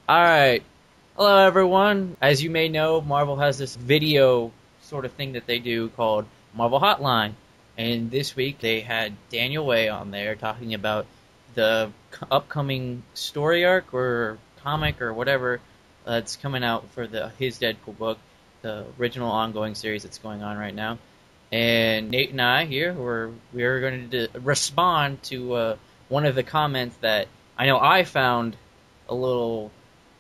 Alright. Hello, everyone. As you may know, Marvel has this video sort of thing that they do called Marvel Hotline. And this week they had Daniel Way on there talking about the upcoming story arc or comic or whatever that's coming out for his Deadpool book, the original ongoing series that's going on right now. And Nate and I here, we are going to respond to one of the comments that I know I found a little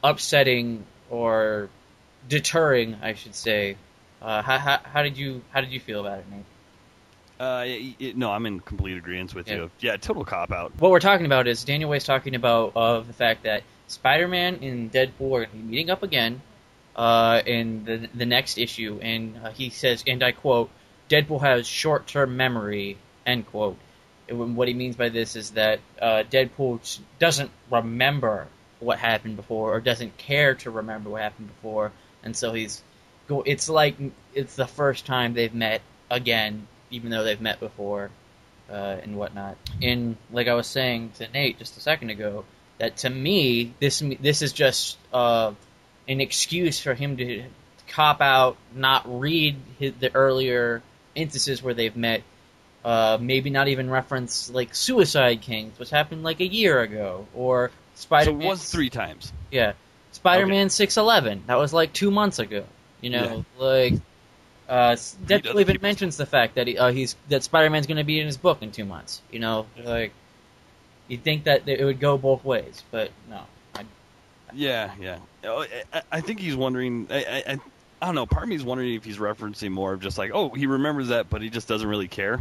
upsetting or deterring, I should say. How did you feel about it, Nate? No, I'm in complete agreement with you. Yeah, total cop out. What we're talking about is Daniel Way's talking about the fact that Spider-Man and Deadpool are going to be meeting up again in the next issue, and he says, and I quote, "Deadpool has short-term memory," end quote. And what he means by this is that Deadpool doesn't remember what happened before, or doesn't care to remember what happened before, and so it's like it's the first time they've met again, even though they've met before, and whatnot. And like I was saying to Nate just a second ago, that to me, this is just an excuse for him to cop out, not read the earlier instances where they've met, maybe not even reference like Suicide Kings, which happened like a year ago, or Spider-Man. So it was 3 times. Yeah, Spider-Man 611. That was like 2 months ago. You know, like Deadpool even mentions the fact that that Spider-Man's going to be in his book in 2 months. You know, like you'd think that it would go both ways, but no. Yeah. I think he's wondering. I don't know. Part of me is wondering if he's referencing more of just like, oh, he remembers that, but he just doesn't really care.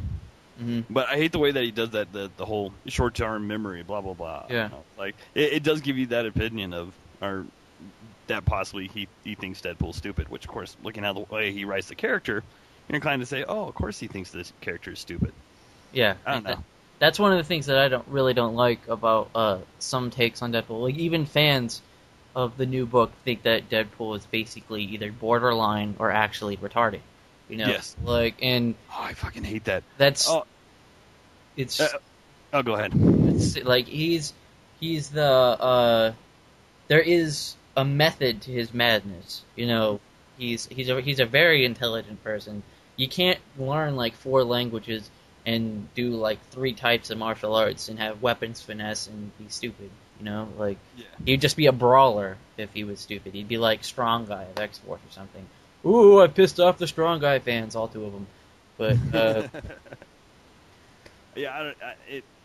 Mm-hmm. But I hate the way that he does that, the whole short-term memory, blah, blah, blah. Yeah. Like, it does give you that opinion of, or that possibly he thinks Deadpool's stupid, which, of course, looking at the way he writes the character, you're inclined to say, oh, of course he thinks this character is stupid. Yeah. I don't know. That's one of the things that I don't like about some takes on Deadpool. Like, even fans of the new book think that Deadpool is basically either borderline or actually retarded. You know, yes. Like, and I fucking hate that. That's it's. Go ahead. It's like he's the there is a method to his madness. You know, he's a very intelligent person. You can't learn like 4 languages and do like 3 types of martial arts and have weapons finesse and be stupid. You know, like he'd just be a brawler if he was stupid. He'd be like Strong Guy of X-Force or something. Ooh, I pissed off the Strong Guy fans, all 2 of them. But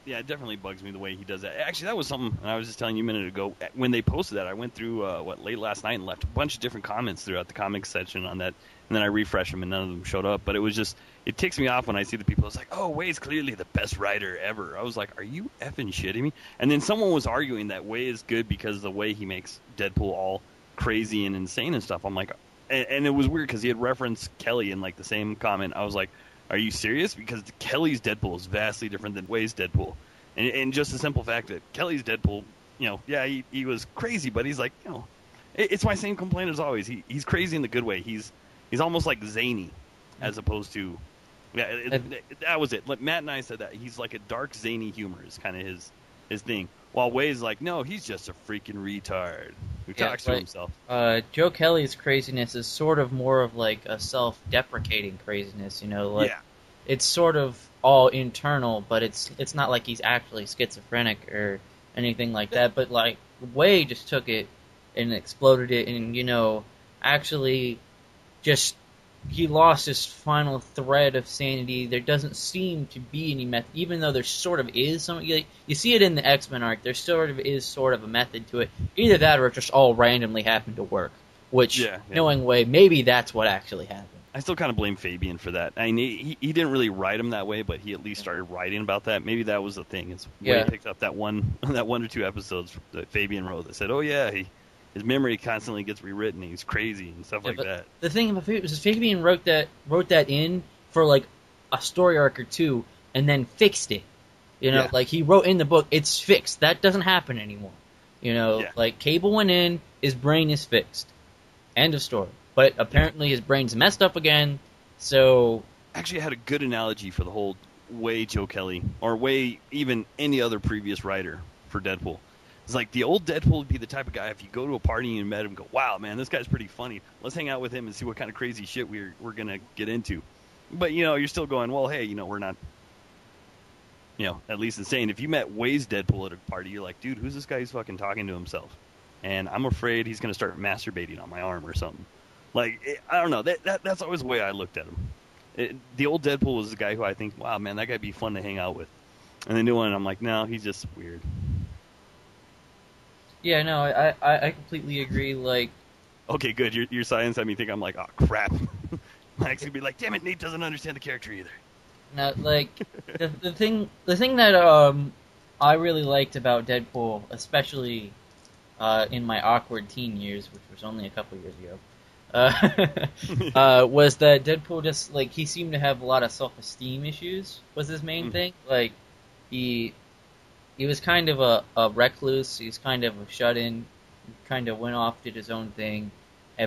it definitely bugs me the way he does that. Actually, that was something I was just telling you a minute ago. When they posted that, I went through late last night and left a bunch of different comments throughout the comics section on that, and then I refreshed them and none of them showed up. But it ticks me off when I see the people. It's like, oh, Way's clearly the best writer ever. I was like, are you effing shitting me? And then someone was arguing that Way is good because of the way he makes Deadpool all crazy and insane and stuff. I'm like, and it was weird because he had referenced Kelly in like the same comment. I was like, are you serious? Because Kelly's Deadpool is vastly different than Way's Deadpool. And just the simple fact that Kelly's Deadpool, you know, yeah, he was crazy, but he's like, you know, it's my same complaint as always. He's crazy in the good way. He's almost like zany as opposed to, that was it. Like Matt and I said that. He's like a dark, zany humor is kind of his thing. While Way's like, no, he's just a freaking retard who talks to himself. Joe Kelly's craziness is sort of more of like a self-deprecating craziness, you know, like it's sort of all internal, but it's not like he's actually schizophrenic or anything like that. But like Way just took it and exploded it, and you know, actually just he lost his final thread of sanity. There doesn't seem to be any method, even though there sort of is some. You see it in the X-Men arc. There sort of a method to it. Either that, or it just all randomly happened to work. Which, knowing Way, maybe that's what actually happened. I still kind of blame Fabian for that. I mean, he didn't really write him that way, but he at least started writing about that. Maybe that was the thing. Is Way picked up that one or 2 episodes that Fabian wrote that said, "Oh yeah, his memory constantly gets rewritten. He's crazy and stuff like that." The thing about Fabian was Fabian wrote that in for like a story arc or 2, and then fixed it. You know, like he wrote in the book, it's fixed. That doesn't happen anymore. You know, like Cable went in, his brain is fixed. End of story. But apparently his brain's messed up again. So actually, I had a good analogy for the whole Way Joe Kelly, or Way even any other previous writer for Deadpool. It's It's like the old Deadpool would be the type of guy, if you go to a party and you met him, go, wow, man, this guy's pretty funny. Let's hang out with him and see what kind of crazy shit we're going to get into. But, you're still going, well, hey, we're not, at least insane. If you met Way's Deadpool at a party, you're like, dude, who's this guy who's fucking talking to himself? And I'm afraid he's going to start masturbating on my arm or something. Like, I don't know. That's always the way I looked at him. The old Deadpool was the guy who I think, wow, man, that guy'd be fun to hang out with. And the new one, I'm like, no, he's just weird. Yeah, no, I completely agree. Like, okay, good. Your science had me think I'm like, oh crap. Mike's gonna be like, damn it, Nate doesn't understand the character either. now, like the thing that I really liked about Deadpool, especially in my awkward teen years, which was only a couple years ago, was that Deadpool just like he seemed to have a lot of self-esteem issues. Was his main thing. Like he was kind of a recluse. He was kind of a shut-in. Kind of went off, did his own thing,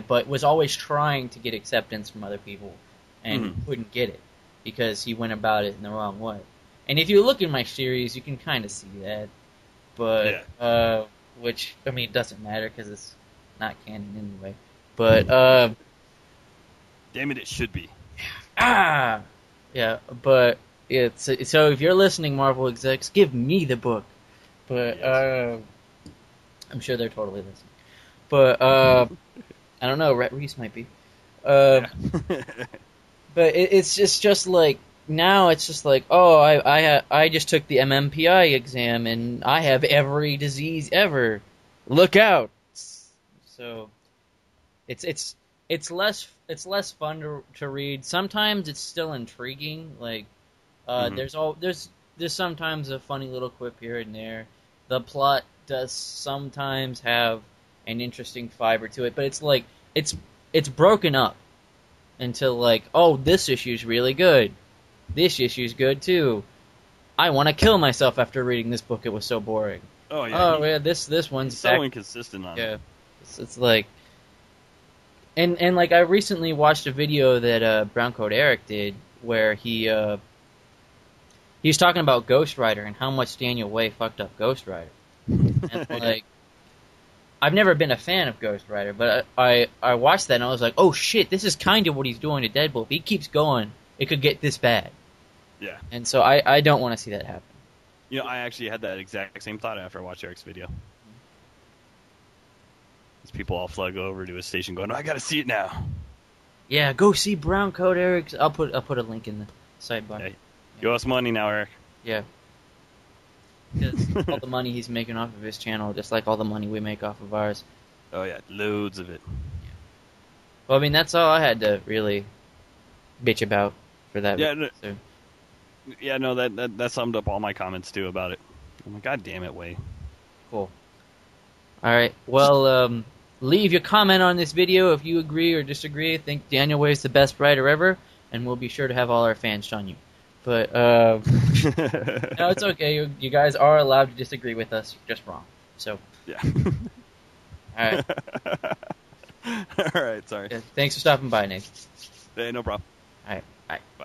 but was always trying to get acceptance from other people, and couldn't get it because he went about it in the wrong way. And if you look in my series, you can kind of see that. But which I mean, it doesn't matter because it's not canon anyway. But damn it, it should be. Yeah, but it's so if you're listening, Marvel execs, give me the book. But yes. I'm sure they're totally listening. But I don't know. Rhett Reese might be. But it's just like now it's just like, oh, I just took the MMPI exam and I have every disease ever. Look out! So it's less fun to read. Sometimes it's still intriguing. Like there's sometimes a funny little quip here and there. The plot does sometimes have an interesting fiber to it, but it's like it's broken up into like, oh, this issue's really good. This issue's good too. I want to kill myself after reading this book. It was so boring. Oh yeah. This one's so inconsistent on it. Yeah. It's like and like I recently watched a video that Browncoat Eric did where he was talking about Ghost Rider and how much Daniel Way fucked up Ghost Rider. And like I've never been a fan of Ghost Rider, but I watched that and I was like, oh shit, this is kind of what he's doing to Deadpool. If he keeps going, it could get this bad. Yeah. And so I don't want to see that happen. I actually had that exact same thought after I watched Eric's video. As people all flood over to his station going, I gotta see it now. Yeah, go see Browncoat Eric's. I'll put a link in the sidebar. Yeah. You owe us money now, Eric. Yeah. Because all the money he's making off of his channel, just like all the money we make off of ours. Oh yeah, loads of it. Yeah. Well, I mean, that's all I had to really bitch about for that. Yeah, so. Yeah, no, that summed up all my comments too about it. I'm like, God damn it, Way. Cool. All right. Well, leave your comment on this video if you agree or disagree. Think Daniel Way is the best writer ever, and we'll be sure to have all our fans shun you. But no, it's okay. You guys are allowed to disagree with us. You're just wrong. So yeah. All right. All right. Sorry. Yeah, thanks for stopping by, Nick. Hey, no problem. All right. Bye. Bye.